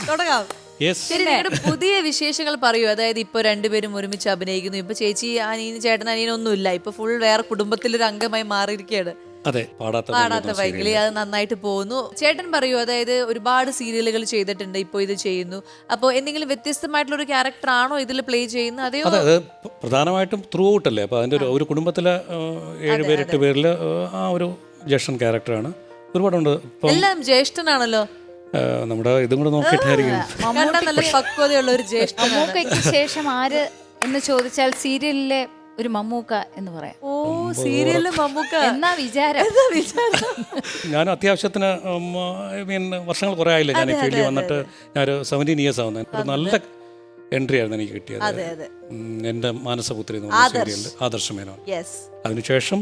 തുടങ്ങാം. Yes. ശരി, നിങ്ങളുടെ പുതിയ വിശേഷങ്ങൾ പറയൂ. അതായത് ഇപ്പൊ രണ്ടുപേരും ഒരുമിച്ച് അഭിനയിക്കുന്നു. ഇപ്പൊ ചേച്ചി അനിയന് ചേട്ടൻ അനിയനൊന്നുമില്ല. ഇപ്പൊ ഫുൾ വേറെ കുടുംബത്തിലൊരു അംഗമായി മാറിയിരിക്കുകയാണ്. അതെ, പാടാത്ത വൈകലി അത് നന്നായിട്ട് പോകുന്നു. ചേട്ടൻ പറയൂ, അതായത് ഒരുപാട് സീരിയലുകൾ ചെയ്തിട്ടുണ്ട്, ഇപ്പൊ ഇത് ചെയ്യുന്നു. അപ്പോൾ എന്തെങ്കിലും വ്യത്യസ്തമായിട്ടുള്ള ഒരു ക്യാരക്ടർ ആണോ ഇതിൽ പ്ലേ ചെയ്യുന്നത്? അതെയോ? അതെ, അത് പ്രധാനമായിട്ടും ത്രൂ ഔട്ട് അല്ലേ. അപ്പോൾ അതിൻ്റെ ഒരു കുടുംബത്തിലെ 7 പേര് 8 പേരിൽ ആ ഒരു ജ്യേഷ്ഠൻ ക്യാരക്ടറാണ്. ഒരുപാടുണ്ട്. ഇപ്പം എല്ലാം ജ്യേഷ്ഠനാണല്ലോ. നമ്മുടെ ഇതും കൂടെ നോക്കിയിട്ടായിരിക്കും. കണ്ടാൽ നല്ല പക്വതയുള്ള ഒരു ജ്യേഷ്ഠൻ. മമ്മൂക്കയ്ക്ക് ശേഷം ആര് എന്ന് ചോദിച്ചാൽ സീരിയലിലെ ഒരു മമ്മൂക്ക എന്ന് പറയാം. ഓ, സീരിയലിലെ മമ്മൂക്ക എന്നാ വിചാരം. ഞാൻ അത്യാവശ്യത്തിന് വർഷങ്ങൾ കുറേ ആയില്ല ഞാൻ ഈ ഫീൽഡിൽ വന്നിട്ട്. ഞാനൊരു 17 years ആവുന്നത്. ഒരു നല്ല എൻട്രി ആയിരുന്നു എനിക്ക് കിട്ടിയത്. എൻ്റെ മാനസപുത്രി എന്ന് പറഞ്ഞ സീരിയലിൽ ആദർശ് മേനോൻ. അതിനുശേഷം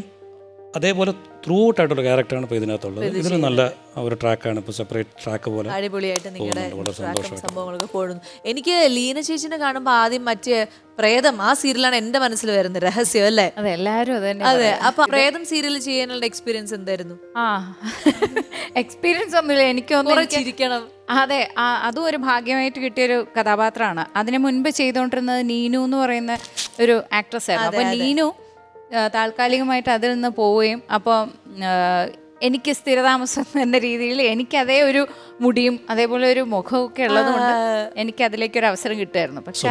അതേപോലെ ത്രൂ ഔട്ട് ആയിട്ടുള്ള ക്യാരക്ടറാണ് ഇപ്പോൾ ഇതിനകത്തുള്ളത്. ഇതിന് നല്ല ഒരു ട്രാക്കാണ് ഇപ്പോൾ, സെപ്പറേറ്റ് ട്രാക്ക് പോലെ അടിപൊളിയായിട്ട് നിങ്ങളുടെ സംഭവങ്ങളൊക്കെ പോകുന്നു. എനിക്ക് ലീന ചേച്ചിനെ കാണുമ്പോൾ ആദ്യം മറ്റേ പ്രേതം ആ സീരിയലാണ് എന്റെ മനസ്സിൽ വരുന്നത്. രഹസ്യം അല്ലേ? അതെ, എല്ലാരും അതെ. അപ്പൊ പ്രേതം സീരിയൽ ചെയ്യാനുള്ള എക്സ്പീരിയൻസ് എന്തായിരുന്നു? എക്സ്പീരിയൻസ് ഒന്നുമില്ല. എനിക്കൊന്നും ചിരിക്കണം. അതെ, അതും ഒരു ഭാഗ്യമായിട്ട് കിട്ടിയൊരു കഥാപാത്രമാണ്. അതിനു മുൻപ് ചെയ്തുകൊണ്ടിരുന്നത് നീനു എന്ന് പറയുന്ന ഒരു ആക്ട്രസ് ആയിരുന്നു. അപ്പൊ നീനു താൽക്കാലികമായിട്ട് അതിൽ നിന്ന് പോവുകയും അപ്പോൾ എനിക്ക് സ്ഥിരതാമസം എന്ന രീതിയിൽ എനിക്ക് അതേ ഒരു മുടിയും അതേപോലെ ഒരു മുഖവും ഒക്കെ ഉള്ളതുകൊണ്ട് എനിക്ക് അതിലേക്കൊരു അവസരം കിട്ടുമായിരുന്നു. പക്ഷെ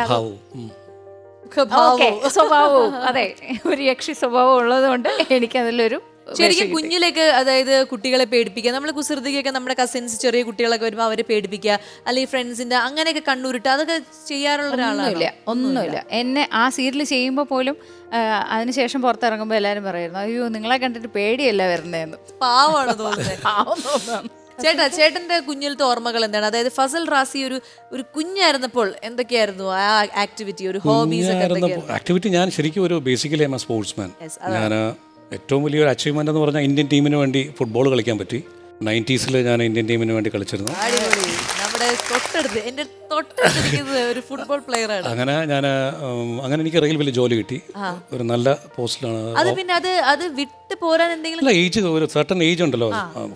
സ്വഭാവവും അതെ, ഒരു യക്ഷി സ്വഭാവം ഉള്ളതുകൊണ്ട് എനിക്കതിലൊരു ശരിക്കും കുഞ്ഞിലേക്ക്, അതായത് കുട്ടികളെ പേടിപ്പിക്കുക. നമ്മൾ കുസൃതിക്കൊക്കെ നമ്മുടെ കസിൻസ് ചെറിയ കുട്ടികളൊക്കെ വരുമ്പോൾ അവരെ പേടിപ്പിക്കുക, അല്ലെങ്കിൽ ഫ്രണ്ട്സിന്റെ അങ്ങനെയൊക്കെ കണ്ണൂരിട്ട് അതൊക്കെ ചെയ്യാറുള്ള ഒരാളാണ്? ഒന്നുമില്ല. എന്നെ ആ സീരിയൽ ചെയ്യുമ്പോൾ പോലും അതിനുശേഷം പുറത്തിറങ്ങുമ്പോൾ എല്ലാവരും പറയായിരുന്നു, അയ്യോ നിങ്ങളെ കണ്ടിട്ട് പേടിയല്ല വരുന്നതെന്ന്. പാവമാണ് തോന്നുന്നത്. ചേട്ടന്റെ കുഞ്ഞിലത്തെ ഓർമ്മകൾ എന്താണ്? അതായത് ഫസൽ റാസി ഒരു കുഞ്ഞായിരുന്നപ്പോൾ എന്തൊക്കെയായിരുന്നു ആ ആക്ടിവിറ്റി, ഒരു ഹോബീസ്? ആക്ടിവിറ്റി ഞാൻ ശരിക്കും ഒരു basically I M A sportsman. ഞാൻ ഏറ്റവും വലിയൊരു അച്ചീവ്മെൻ്റ് എന്ന് പറഞ്ഞാൽ ഇന്ത്യൻ ടീമിന് വേണ്ടി ഫുട്ബോൾ കളിക്കാൻ പറ്റി. 90s ഞാൻ ഇന്ത്യൻ ടീമിന് വേണ്ടി കളിച്ചിരുന്നു. നമ്മുടെ എന്റെ തൊട്ടടുത്തിരിക്കുന്നത് ഒരു ഫുട്ബോൾ പ്ലെയറാണ്. അങ്ങനെ എനിക്ക് റെയിൽവേയിൽ ജോലി കിട്ടി, ഒരു നല്ല പോസ്റ്റിലാണ്. അത് പിന്നെ അത് വിട്ട് പോരാൻ എന്തെങ്കിലും ഏജ്, ഒരു സർട്ടൺ ഏജ് ഉണ്ടല്ലോ.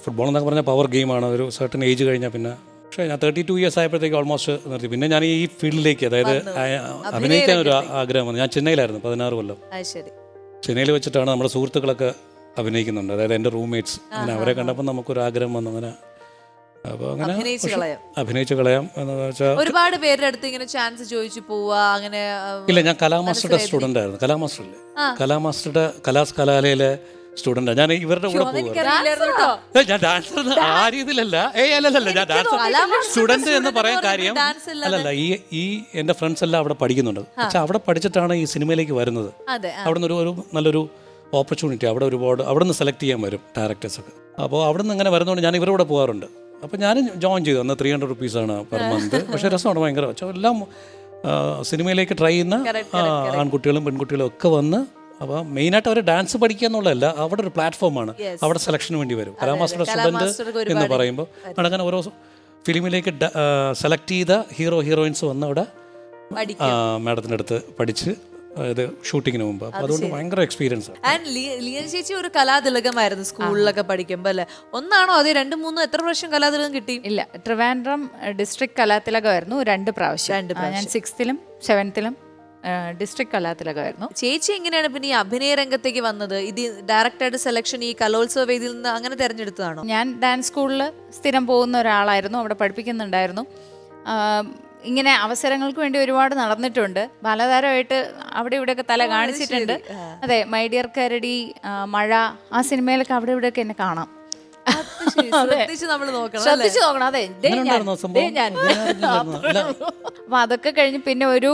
ഫുട്ബോൾ എന്നൊക്കെ പറഞ്ഞാൽ പവർ ഗെയിമാണ്. ഒരു സർട്ടൺ ഏജ് കഴിഞ്ഞാൽ പിന്നെ, പക്ഷേ ഞാൻ 32 years ആയപ്പോഴത്തേക്ക് ഓൾമോസ്റ്റ് നിർത്തി. പിന്നെ ഞാൻ ഈ ഫീൽഡിലേക്ക്, അതായത് അഭിനയിക്കാൻ ഒരു ആഗ്രഹം വന്നു. ഞാൻ ചെന്നൈയിലായിരുന്നു 16 കൊല്ലം. ചെന്നൈയിൽ വെച്ചിട്ടാണ് നമ്മുടെ സുഹൃത്തുക്കളൊക്കെ അഭിനയിക്കുന്നുണ്ട്, അതായത് എൻ്റെ റൂംമേറ്റ്സ്. അങ്ങനെ അവരെ കണ്ടപ്പോൾ നമുക്കൊരു ആഗ്രഹം വന്നു. അങ്ങനെ അപ്പോൾ അങ്ങനെ അഭിനയിച്ചു കളയാം എന്ന് വെച്ചാൽ ഒരുപാട് പേരുടെ അടുത്ത് ഇങ്ങനെ ചാൻസ് ചോദിച്ചു പോവാ. അങ്ങനെ ഇല്ല, ഞാൻ കലാമാസ്റ്ററുടെ സ്റ്റുഡൻ്റ് ആയിരുന്നു. കലാമാസ്റ്ററിലെ കലാമാസ്റ്ററുടെ കലാലയിലെ സ്റ്റുഡൻ്റാണ് ഞാൻ. ഇവരുടെ കൂടെ പോകുക. ഞാൻ ഡാൻസർ ആ രീതിയിലല്ല, അല്ലല്ല, ഞാൻ ഡാൻസർ സ്റ്റുഡൻറ് എന്ന് പറയാൻ കാര്യം അല്ലല്ല, ഈ എൻ്റെ ഫ്രണ്ട്സ് എല്ലാം അവിടെ പഠിക്കുന്നുണ്ട്. പക്ഷെ അവിടെ പഠിച്ചിട്ടാണ് ഈ സിനിമയിലേക്ക് വരുന്നത്. അവിടെ നിന്ന് ഒരു നല്ലൊരു ഓപ്പർച്യൂണിറ്റി, അവിടെ നിന്ന് സെലക്ട് ചെയ്യാൻ വരും ഡയറക്ടേഴ്സൊക്കെ. അപ്പോൾ അവിടെ നിന്ന് അങ്ങനെ വരുന്നതുകൊണ്ട് ഞാൻ ഇവരുടെ കൂടെ പോകാറുണ്ട്. അപ്പോൾ ഞാൻ ജോയിൻ ചെയ്തു. അന്ന് 300 rupees പെർ മന്ത്. പക്ഷേ രസമാണ് ഭയങ്കര. എല്ലാം സിനിമയിലേക്ക് ട്രൈ ചെയ്യുന്ന ആൺകുട്ടികളും പെൺകുട്ടികളും ഒക്കെ വന്ന്, അപ്പോൾ മെയിനായിട്ട് അവർ ഡാൻസ് പഠിക്കുക എന്നുള്ളതല്ല, അവിടെ ഒരു പ്ലാറ്റ്ഫോമാണ്. അവിടെ സെലക്ഷന് വേണ്ടി വരും. കലാമാസ്റ്ററുടെ സ്റ്റുഡൻറ്റ് എന്ന് പറയുമ്പോൾ അങ്ങനെ ഓരോ ഫിലിമിലേക്ക് സെലക്ട് ചെയ്ത ഹീറോയിൻസ് വന്ന് അവിടെ മാഡത്തിൻ്റെ അടുത്ത് പഠിച്ച്, അതായത് ഷൂട്ടിങ്ങിന് മുമ്പ്. അപ്പോൾ അതുകൊണ്ട് ഭയങ്കര എക്സ്പീരിയൻസ്. ലീന ചേച്ചി ഒരു കലാതിലകമായിരുന്നു സ്കൂളിലൊക്കെ പഠിക്കുമ്പോൾ അല്ലേ? ഒന്നാണോ അതേ 2-3 എത്ര പ്രാവശ്യം കലാതിലകം കിട്ടി? ഇല്ല, ട്രിവാൻഡ്രം ഡിസ്ട്രിക്ട് കലാതിലകമായിരുന്നു 2 പ്രാവശ്യം. ഞാൻ 6th ലും 7th ലും ഡിസ്ട്രിക്ട് കലാതിലകമായിരുന്നു. ചേച്ചി എങ്ങനെയാണ് പിന്നെ ഈ അഭിനയ രംഗത്തേക്ക് വന്നത്? ഇത് ഡയറക്റ്റായിട്ട് സെലക്ഷൻ ഈ കലോത്സവ വേദിയിൽ നിന്ന് അങ്ങനെ തിരഞ്ഞെടുത്തതാണോ? ഞാൻ ഡാൻസ് സ്കൂളിൽ സ്ഥിരം പോകുന്ന ഒരാളായിരുന്നു, അവിടെ പഠിപ്പിക്കുന്നുണ്ടായിരുന്നു. ഇങ്ങനെ അവസരങ്ങൾക്ക് വേണ്ടി ഒരുപാട് നടന്നിട്ടുണ്ട്. ബാലതാരമായിട്ട് അവിടെ ഇവിടെയൊക്കെ തല കാണിച്ചിട്ടുണ്ട്. അതെ, മൈ ഡിയർ കരടി, മഴ, ആ സിനിമയിലൊക്കെ അവിടെ ഇവിടെയൊക്കെ എന്നെ കാണാം. ശ്രദ്ധിച്ച് നോക്കണം. അതെ, അപ്പൊ അതൊക്കെ കഴിഞ്ഞ് പിന്നെ ഒരു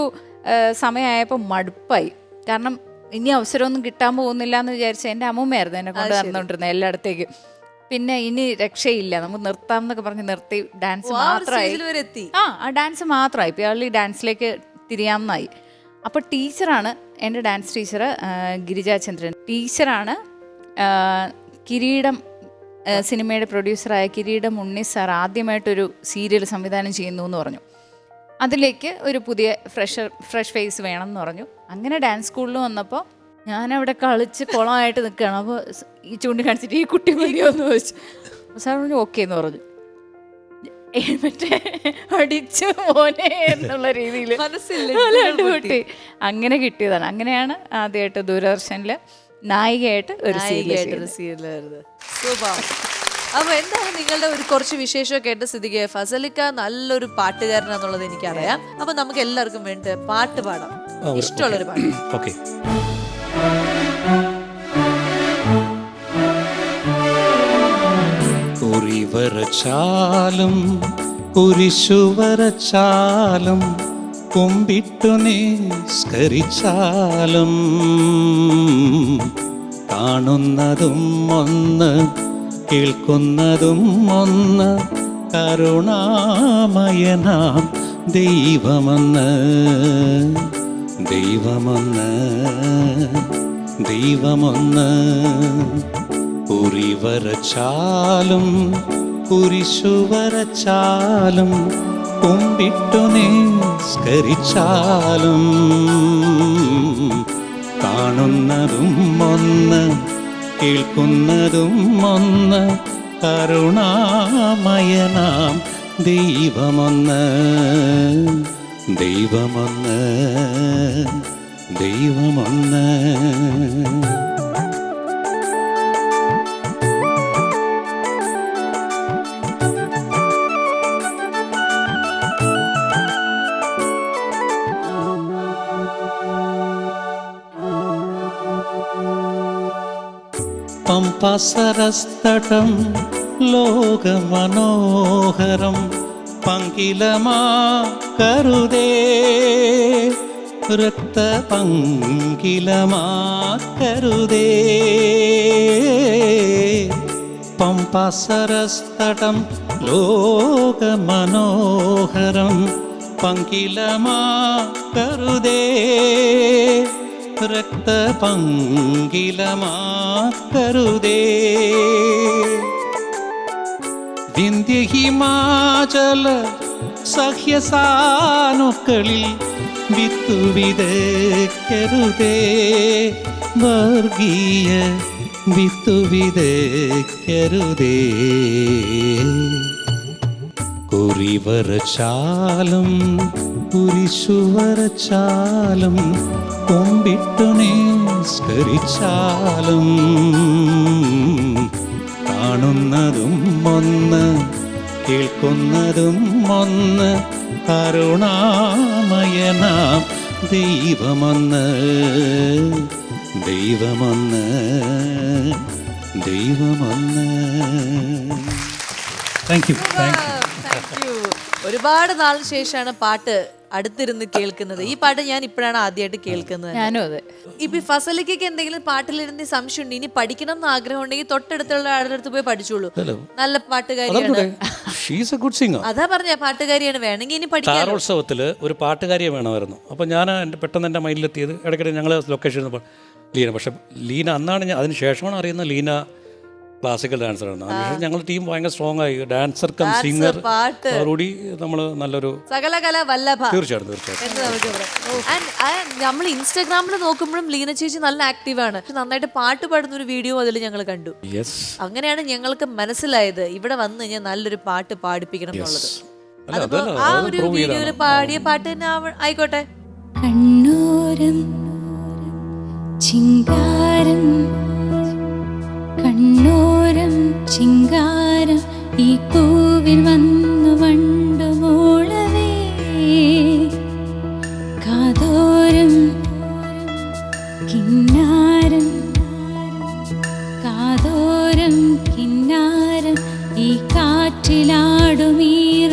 സമയമായപ്പോൾ മടുപ്പായി. കാരണം ഇനി അവസരമൊന്നും കിട്ടാൻ പോകുന്നില്ല എന്ന് വിചാരിച്ച എൻ്റെ അമ്മൂമ്മയായിരുന്നു എന്നെ കൊണ്ട് നടന്നുകൊണ്ടിരുന്നത് എല്ലായിടത്തേക്കും. പിന്നെ ഇനി രക്ഷയില്ല, നമുക്ക് നിർത്താം എന്നൊക്കെ പറഞ്ഞ് നിർത്തി. ഡാൻസ് മാത്രമായി. ആ ഡാൻസ് മാത്രമായി. ഇപ്പോൾ ഡാൻസിലേക്ക് തിരിയാമെന്നായി. അപ്പോൾ ടീച്ചറാണ് എൻ്റെ ഡാൻസ് ടീച്ചർ, ഗിരിജാചന്ദ്രൻ ടീച്ചറാണ്. കിരീടം സിനിമയുടെ പ്രൊഡ്യൂസറായ കിരീടം ഉണ്ണി സാർ ആദ്യമായിട്ടൊരു സീരിയൽ സംവിധാനം ചെയ്യുന്നു എന്ന് പറഞ്ഞു. അതിലേക്ക് ഒരു പുതിയ ഫ്രഷ് ഫേസ് വേണം എന്ന് പറഞ്ഞു. അങ്ങനെ ഡാൻസ് സ്കൂളിൽ വന്നപ്പോൾ ഞാനവിടെ കളിച്ച് കുളമായിട്ട് നിൽക്കുകയാണ്. അപ്പോൾ ഈ ചൂണ്ടി കാണിച്ചിട്ട് ഈ കുട്ടി മതിയോ എന്ന് ചോദിച്ചു. സാർ പറഞ്ഞു ഓക്കെ എന്ന് പറഞ്ഞു. മറ്റേ അടിച്ചു മോനെ എന്നുള്ള രീതിയിൽ മനസ്സില്ല അങ്ങനെ കിട്ടിയതാണ്. അങ്ങനെയാണ് ആദ്യമായിട്ട് ദൂരദർശനില് നായികയായിട്ട് ഒരു സീരിയലായിരുന്നു. അപ്പൊ എന്താണ് നിങ്ങളുടെ ഒരു കുറച്ച് വിശേഷമൊക്കെ കേട്ട സ്ഥിതിക്ക് ഫസലിക്ക നല്ലൊരു പാട്ടുകാരനാന്നുള്ളത് എനിക്കറിയാം. അപ്പൊ നമുക്ക് എല്ലാവർക്കും വേണ്ടി പാട്ട് പാടാം, ഇഷ്ടമുള്ളൊരു പാട്ട്. ഓക്കെ. കുറിവരച്ചാലും കുരിശുവരച്ചാലും കുമ്പിട്ടു നിസ്കരിച്ചാലും കാണുന്നതും ഒന്ന് കേൾക്കുന്നതും ഒന്ന് കരുണാമയനാം ദൈവമെന്ന് ദൈവമെന്ന് ദൈവമെന്ന്. കുറിവരച്ചാലും കുരിശുവരച്ചാലും കുമ്പിട്ടു നിസ്കരിച്ചാലും കാണുന്നതും ഒന്ന് കേൾക്കുന്നതും ഒന്ന് കരുണാമയനാം ദൈവമൊന്ന് ദൈവമൊന്ന് ദൈവമൊന്ന്. പമ്പസരസ്തടം ലോകമനോഹരം പങ്കിലമാക്കരുതേ രക്തപങ്കിലമാക്കരുതേ. പമ്പസരസ്തടം ലോകമനോഹരം പങ്കിലമാക്കരുതേ രക്തപങ്കിലമാക്കരുതേ. വിന്ധ്യഹിമാചല സഹ്യസാനുക്കളിൽ വിത്തു വിതയ്ക്കരുതേ വർഗീയ വിത്തു വിതയ്ക്കരുതേ. കുറിവരച്ചാലും കുരിശുവരച്ചാലും കുമ്പിട്ടു നിസ്കരിച്ചാലും കാണുന്നതും ഒന്ന് കേൾക്കുന്നതും ഒന്ന് കരുണാമയനാം ദൈവമൊന്ന് ദൈവമൊന്ന് ദൈവമൊന്ന്. Thank you. ഒരുപാട് നാളിന് ശേഷമാണ് പാട്ട് അടുത്തിരുന്ന് കേൾക്കുന്നത്. ഈ പാട്ട് ഞാൻ ഇപ്പോഴാണ് ആദ്യമായിട്ട് കേൾക്കുന്നത്. ഞാനും അതെ. ഇപ്പൊ ഫസലിക്ക് എന്തെങ്കിലും പാട്ടിലിരുന്ന് സംശയമുണ്ട്, ഇനി പഠിക്കണം എന്ന് ആഗ്രഹം ഉണ്ടെങ്കിൽ തൊട്ടടുത്തുള്ള ആളുടെ അടുത്ത് പോയി പഠിച്ചോളൂ. നല്ല പാട്ടുകാരിയാണ്, അതാ പറഞ്ഞ പാട്ടുകാരിയാണ്, വേണമെങ്കിൽ ഇനി പഠിക്കാം. താരോത്സവത്തില് ഒരു പാട്ടുകാരിയെ വേണമായിരുന്നു. അപ്പോൾ ഞാൻ പെട്ടെന്ന് എൻ്റെ മൈൻഡിലെത്തിയത് ഇടയ്ക്കിടെ ഞങ്ങൾ ലൊക്കേഷൻ ലീന. പക്ഷെ ലീന അന്നാണ് ഞാൻ അതിന് ശേഷമാണ് അറിയുന്നത് ലീന ക്ലാസിക്കൽ ഡാൻസറാണ്. അതിനുശേഷം ഞങ്ങളുടെ ടീം ഭയങ്കര സ്ട്രോങ് ആയി. ഡാൻസർ കം സിംഗർ കൂടി നമ്മൾ നല്ലൊരു സകലകല വല്ലഭ. തീർച്ചയായിട്ടും. നമ്മൾ ഇൻസ്റ്റാഗ്രാമിൽ നോക്കുമ്പോഴും ലീന ചേച്ചി നല്ല ആക്റ്റീവാണ്. നന്നായിട്ട് പാട്ട് പാടുന്ന ഒരു വീഡിയോ അതിൽ ഞങ്ങൾ കണ്ടു. അങ്ങനെയാണ് ഞങ്ങൾക്ക് മനസ്സിലായത് ഇവിടെ വന്നു കഴിഞ്ഞാൽ നല്ലൊരു പാട്ട് പാടിപ്പിക്കണം എന്നുള്ളത്. ആ ഒരു വീഡിയോയിൽ പാടിയ പാട്ട് തന്നെ ആയിക്കോട്ടെ. കണ്ണൂരം ചിങ്കാരം കണ്ണോരം ചിങ്കാരം ഈ പൂവിൽ വന്നു വണ്ടു മോളവേ കാതോരം കിന്നാരം കാതോരം കിന്നാരം ഈ കാറ്റിലാടുമീറ